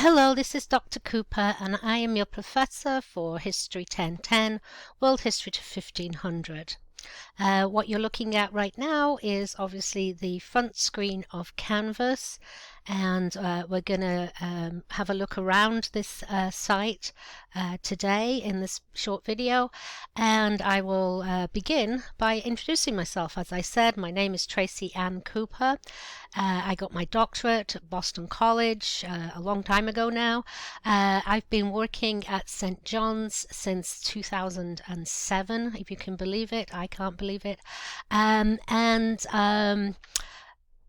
Hello, this is Dr. Cooper and I am your professor for History 1010, World History to 1500. What you're looking at right now is obviously the front screen of Canvas, and we're going to have a look around this site today in this short video, and I will begin by introducing myself. As I said, my name is Tracey-Anne Cooper. I got my doctorate at Boston College a long time ago now. I've been working at St. John's since 2007, if you can believe it. I can't believe it.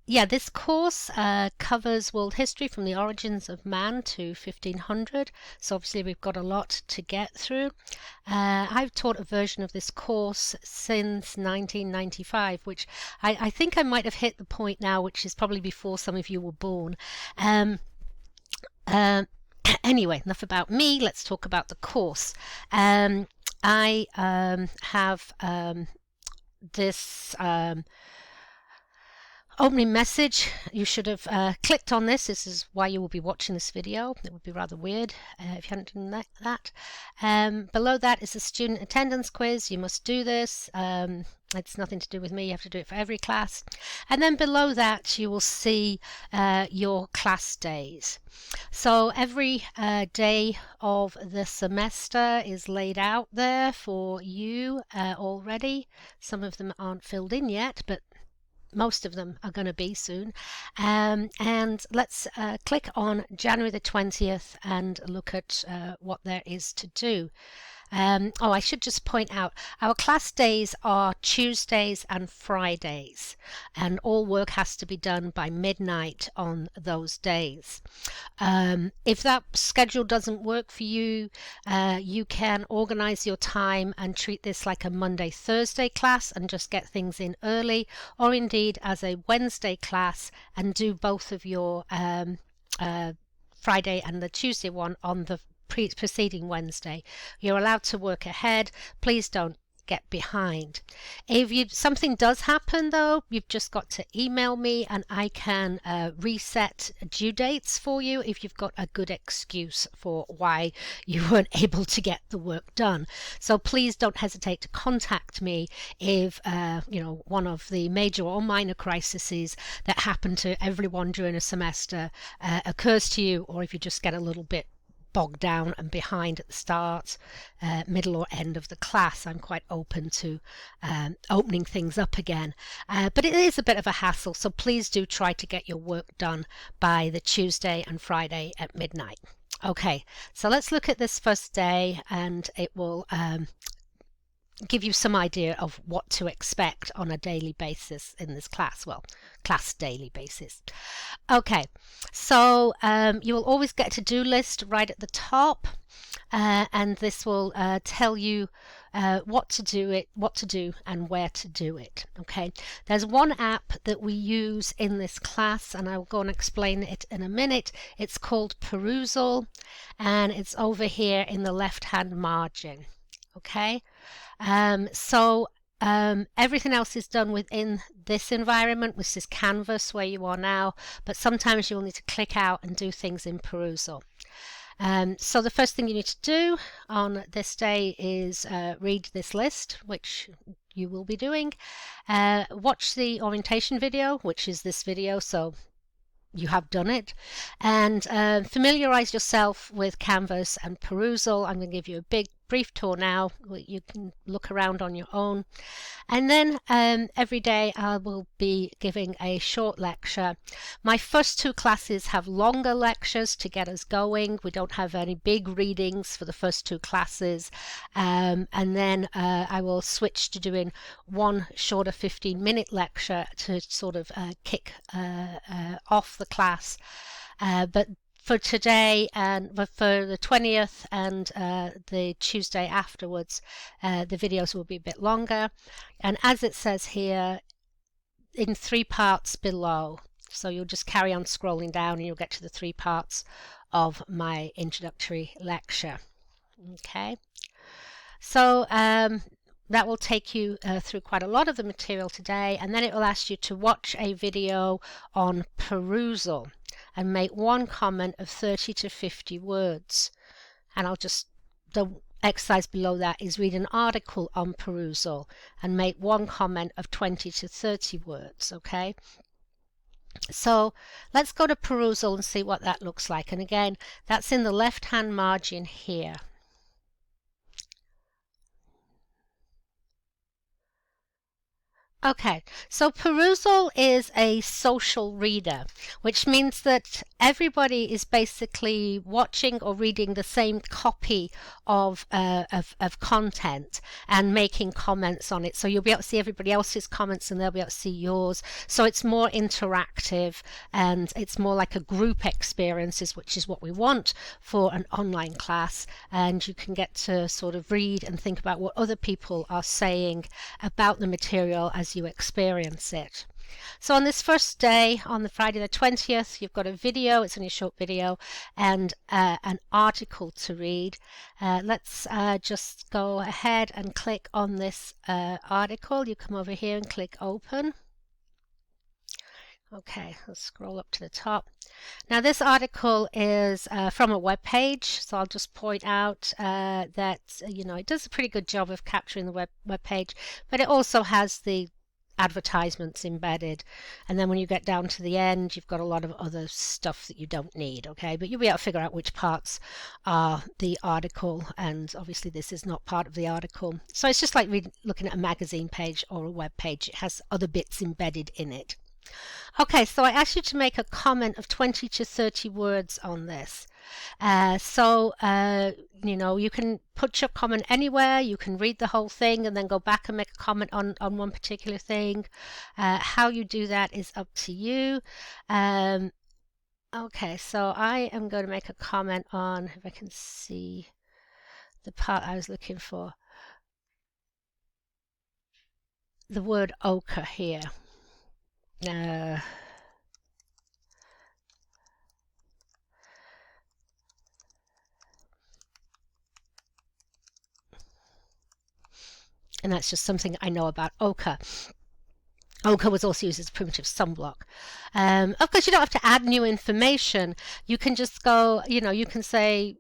Yeah, this course covers world history from the origins of man to 1500, so obviously we've got a lot to get through. I've taught a version of this course since 1995, which I think I might have hit the point now, which is probably before some of you were born. Anyway, enough about me, let's talk about the course. I have this opening message. You should have clicked on this. This is why you will be watching this video. It would be rather weird if you hadn't done that. Below that is a student attendance quiz. You must do this. It's nothing to do with me. You have to do it for every class. And then below that you will see your class days. So every day of the semester is laid out there for you already. Some of them aren't filled in yet, but most of them are going to be soon. And let's click on January the 20th and look at what there is to do. I should just point out, our class days are Tuesdays and Fridays, and all work has to be done by midnight on those days. If that schedule doesn't work for you, you can organize your time and treat this like a Monday-Thursday class and just get things in early, or indeed as a Wednesday class and do both of your Friday and the Tuesday one on the preceding Wednesday. You're allowed to work ahead. Please don't get behind. If something does happen though, you've just got to email me and I can reset due dates for you if you've got a good excuse for why you weren't able to get the work done. So please don't hesitate to contact me if one of the major or minor crises that happen to everyone during a semester occurs to you, or if you just get a little bit bogged down and behind at the start, middle or end of the class. I'm quite open to opening things up again, but it is a bit of a hassle, so please do try to get your work done by the Tuesday and Friday at midnight. Okay, so let's look at this first day, and it will give you some idea of what to expect on a daily basis in this class. Well, class daily basis. Okay, so you will always get a to-do list right at the top, and this will tell you what to do and where to do it. Okay, there's one app that we use in this class, and I will go and explain it in a minute. It's called Perusal, and it's over here in the left-hand margin. Okay, everything else is done within this environment, which is Canvas where you are now, but sometimes you'll need to click out and do things in Perusal. So the first thing you need to do on this day is read this list, which you will be doing. Watch the orientation video, which is this video, so you have done it, and familiarize yourself with Canvas and Perusal. I'm going to give you a brief tour now. You can look around on your own, and then every day I will be giving a short lecture. My first two classes have longer lectures to get us going. We don't have any big readings for the first two classes, and then I will switch to doing one shorter 15-minute lecture to sort of kick off the class, but for today and for the 20th and the Tuesday afterwards, the videos will be a bit longer, and as it says here, in 3 parts below. So you'll just carry on scrolling down and you'll get to the 3 parts of my introductory lecture. Okay, so that will take you through quite a lot of the material today, and then it will ask you to watch a video on Perusal. and make one comment of 30 to 50 words. And the exercise below that is read an article on perusal and make one comment of 20 to 30 words, okay? So let's go to perusal and see what that looks like. And again, that's in the left-hand margin here. Okay, so perusal is a social reader, which means that everybody is basically watching or reading the same copy of content and making comments on it. So you'll be able to see everybody else's comments and they'll be able to see yours. So it's more interactive and it's more like a group experiences, which is what we want for an online class. And you can get to sort of read and think about what other people are saying about the material as you experience it. So on this first day, on the Friday the 20th, you've got a video, it's only a short video, and an article to read. Let's just go ahead and click on this article. You come over here and click open. Okay, let's scroll up to the top. Now this article is from a web page, so I'll just point out that it does a pretty good job of capturing the web page, but it also has the advertisements embedded, and then when you get down to the end you've got a lot of other stuff that you don't need, okay, but you'll be able to figure out which parts are the article, and obviously this is not part of the article. So it's just like looking at a magazine page or a web page. It has other bits embedded in it. Okay, so I asked you to make a comment of 20 to 30 words on this. You can put your comment anywhere. You can read the whole thing and then go back and make a comment on one particular thing. How you do that is up to you. Okay, so I am going to make a comment on, if I can see the part I was looking for, the word ochre here. And that's just something I know about ochre. Ochre was also used as a primitive sunblock. Of course, you don't have to add new information. You can just go, you can say,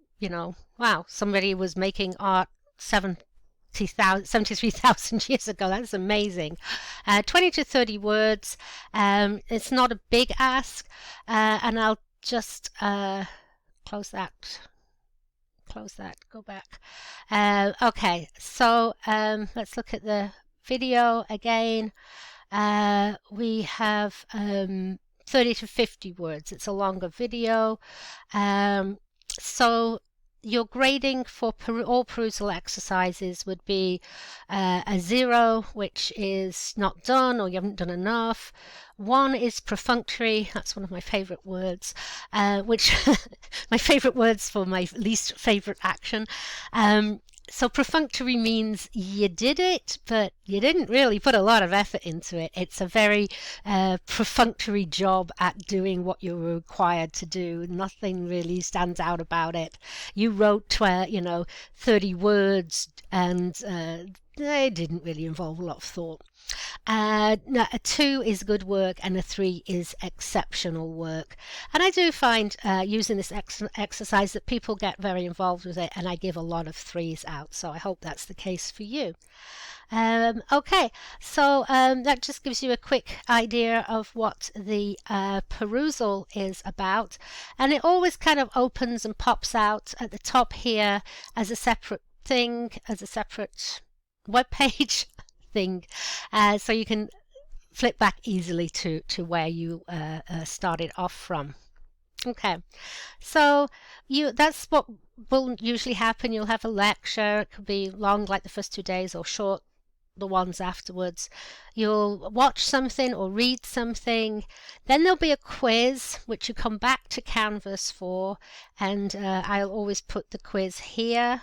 wow, somebody was making art 73,000 years ago. That's amazing. 20 to 30 words. It's not a big ask. And I'll just close that, go back. Okay, so let's look at the video again. We have 30 to 50 words. It's a longer video. So your grading for all perusal exercises would be a 0, which is not done or you haven't done enough. 1 is perfunctory. That's one of my favorite words, which my favorite words for my least favorite action. So perfunctory means you did it, but you didn't really put a lot of effort into it. It's a very perfunctory job at doing what you're required to do. Nothing really stands out about it. You wrote 30 words and they didn't really involve a lot of thought. A 2 is good work and a 3 is exceptional work. And I do find using this exercise that people get very involved with it, and I give a lot of 3s out, so I hope that's the case for you. Okay, so that just gives you a quick idea of what the perusal is about, and it always kind of opens and pops out at the top here as a separate thing, as a separate web page thing, so you can flip back easily to where you started off from. Okay, so that's what will usually happen. You'll have a lecture. It could be long, like the first 2 days, or short, the ones afterwards. You'll watch something or read something. Then there'll be a quiz, which you come back to Canvas for, and I'll always put the quiz here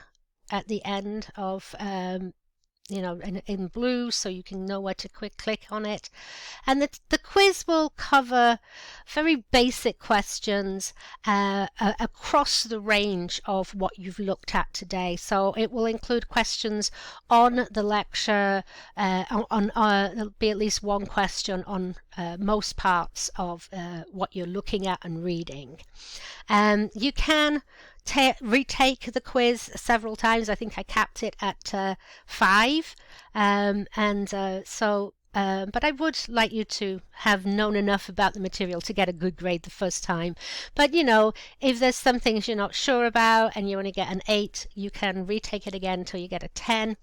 at the end of in blue, so you can know where to click on it. And the quiz will cover very basic questions across the range of what you've looked at today. So it will include questions on the lecture, there'll be at least one question on most parts of what you're looking at and reading. You can retake the quiz several times. I think I capped it at 5, but I would like you to have known enough about the material to get a good grade the first time. But if there's some things you're not sure about and you only get an 8, you can retake it again until you get a 10.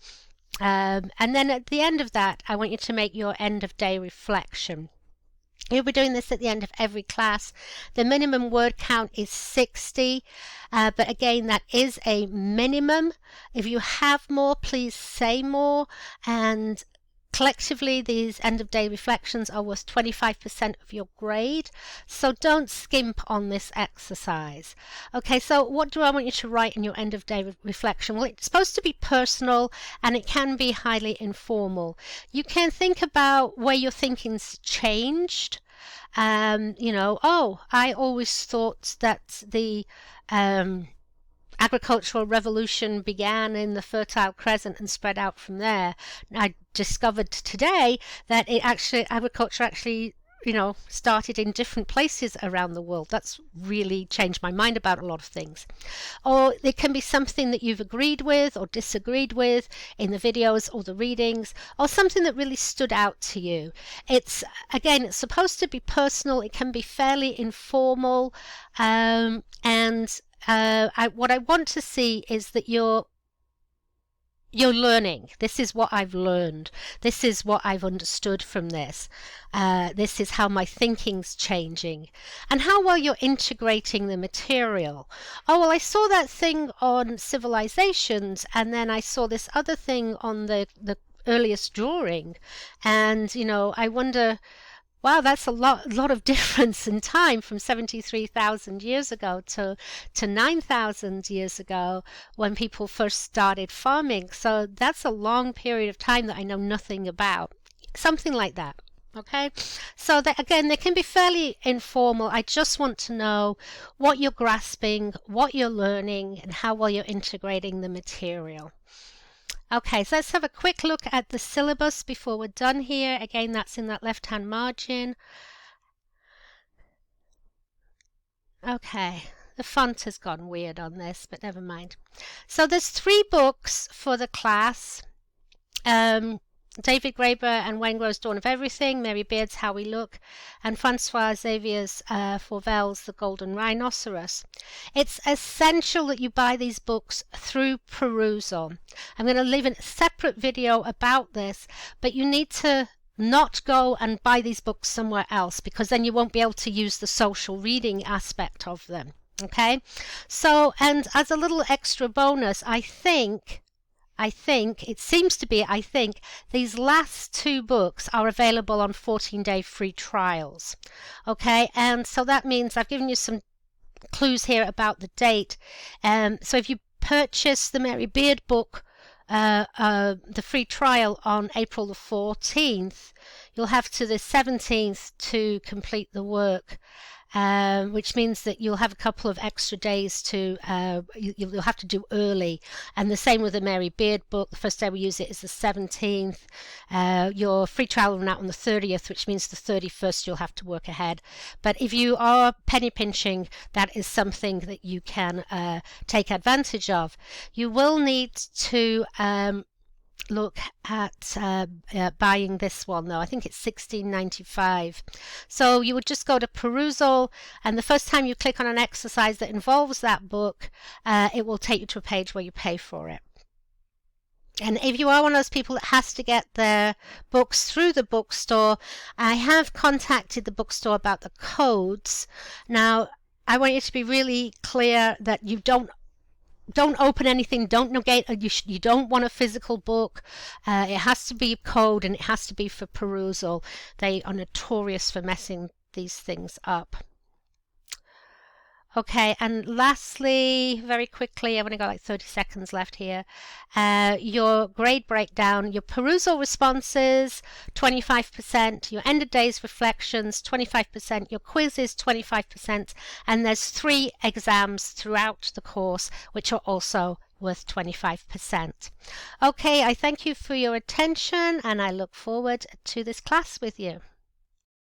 And then at the end of that, I want you to make your end of day reflection. You'll be doing this at the end of every class. The minimum word count is 60, but again, that is a minimum. If you have more, please say more. And collectively, these end of day reflections are worth 25% of your grade. So don't skimp on this exercise. Okay, so what do I want you to write in your end of day reflection? Well, it's supposed to be personal and it can be highly informal. You can think about where your thinking's changed. I always thought that the agricultural revolution began in the Fertile Crescent and spread out from there. I discovered today that agriculture actually started in different places around the world. That's really changed my mind about a lot of things. Or it can be something that you've agreed with or disagreed with in the videos or the readings, or something that really stood out to you. It's supposed to be personal. It can be fairly informal, what I want to see is that you're learning. This is what I've learned. This is what I've understood from this. This is how my thinking's changing. And how well you're integrating the material. Oh, well, I saw that thing on civilizations, and then I saw this other thing on the earliest drawing. And, I wonder... Wow, that's a lot of difference in time from 73,000 years ago to 9,000 years ago when people first started farming. So that's a long period of time that I know nothing about. Something like that. Okay, so that, again, they can be fairly informal. I just want to know what you're grasping, what you're learning, and how well you're integrating the material. Okay, so let's have a quick look at the syllabus before we're done here. Again, that's in that left-hand margin. Okay, the font has gone weird on this, but never mind. So there's 3 books for the class. David Graeber and Wayne Grove's Dawn of Everything, Mary Beard's How We Look, and Francois Xavier's Fauvel's The Golden Rhinoceros. It's essential that you buy these books through perusal. I'm going to leave a separate video about this, but you need to not go and buy these books somewhere else, because then you won't be able to use the social reading aspect of them. Okay? So, and as a little extra bonus, I think these last 2 books are available on 14-day free trials. Okay, and so that means I've given you some clues here about the date. So if you purchase the Mary Beard book, the free trial on April the 14th, you'll have to the 17th to complete the work. Which means that you'll have a couple of extra days to you'll have to do early, and the same with the Mary Beard book. The first day we use it is the 17th. Your free trial will run out on the 30th, which means the 31st you'll have to work ahead. But if you are penny pinching, that is something that you can take advantage of. You will need to look at buying this one, though. I think it's $16.95. So you would just go to perusal, and the first time you click on an exercise that involves that book, it will take you to a page where you pay for it. And if you are one of those people that has to get their books through the bookstore, I have contacted the bookstore about the codes. Now, I want you to be really clear that you don't open anything, don't negate, you don't want a physical book. It has to be a code, and it has to be for perusal. They are notorious for messing these things up. Okay, and lastly, very quickly, I've only got like 30 seconds left here. Your grade breakdown, your perusal responses, 25%, your end of days reflections, 25%, your quizzes, 25%, and there's 3 exams throughout the course, which are also worth 25%. Okay, I thank you for your attention and I look forward to this class with you.